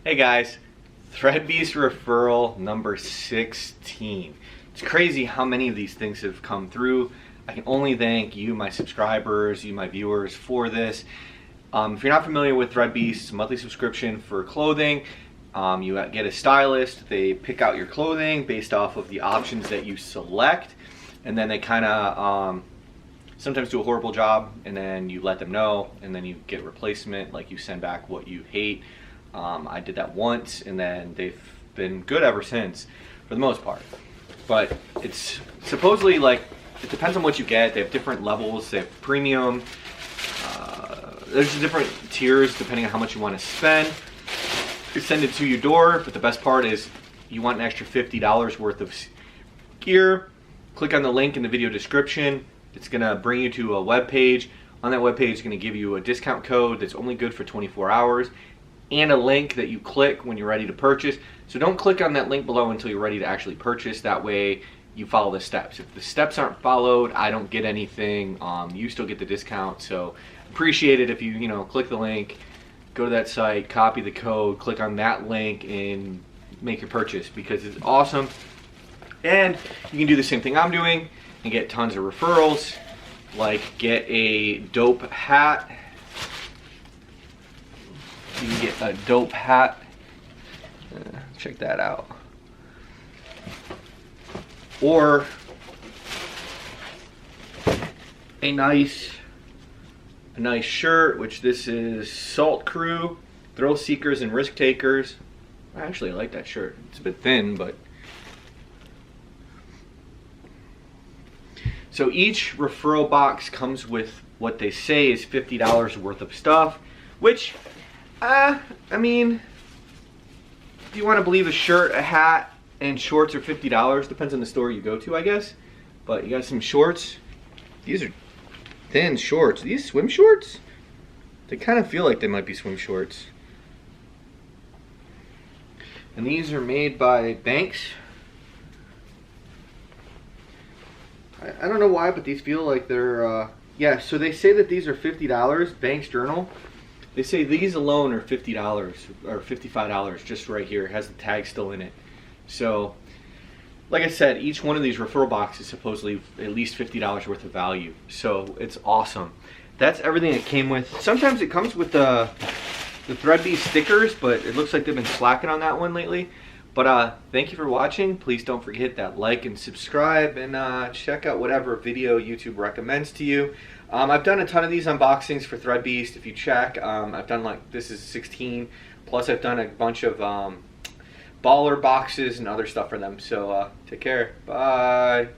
Hey guys, Threadbeast referral number 16. It's crazy how many of these things have come through. I can only thank you, my subscribers, you, my viewers, for this. If you're not familiar with Threadbeast, it's a monthly subscription for clothing. You get a stylist, they pick out your clothing based off of the options that you select, and then they kind of sometimes do a horrible job, and then you let them know, and then you get replacement, like you send back what you hate. I did that once, and then they've been good ever since, for the most part. But it's supposedly, like, it depends on what you get. They have different levels. They have premium. There's different tiers depending on how much you want to spend. They send it to your door, but the best part is you want an extra $50 worth of gear. Click on the link in the video description. It's going to bring you to a web page. On that web page, it's going to give you a discount code that's only good for 24 hours. And a link that you click when you're ready to purchase. So don't click on that link below until you're ready to actually purchase. That way you follow the steps. If the steps aren't followed, I don't get anything. You still get the discount. So appreciate it if you click the link, go to that site, copy the code, click on that link, and make your purchase, because it's awesome. And you can do the same thing I'm doing and get tons of referrals, like get a dope hat. You can get a dope hat. Check that out. Or a nice shirt, which this is Salt Crew, Thrill Seekers and Risk Takers. Actually, I like that shirt. It's a bit thin, but. So each referral box comes with what they say is $50 worth of stuff, which, I mean, if you want to believe a shirt, a hat, and shorts are $50, depends on the store you go to, I guess. But you got some shorts. These are thin shorts. These swim shorts? They kind of feel like they might be swim shorts. And these are made by Banks. I don't know why, but these feel like they're, yeah, so they say that these are $50, Banks Journal. They say these alone are $50 or $55 just right here. It has the tag still in it. So, like I said, each one of these referral boxes is supposedly at least $50 worth of value. So it's awesome. That's everything it came with. Sometimes it comes with the Threadbeast stickers, but it looks like they've been slacking on that one lately. But thank you for watching. Please don't forget that like and subscribe, and check out whatever video YouTube recommends to you. I've done a ton of these unboxings for Threadbeast. If you check, I've done, like, this is 16, plus I've done a bunch of baller boxes and other stuff for them. So take care. Bye.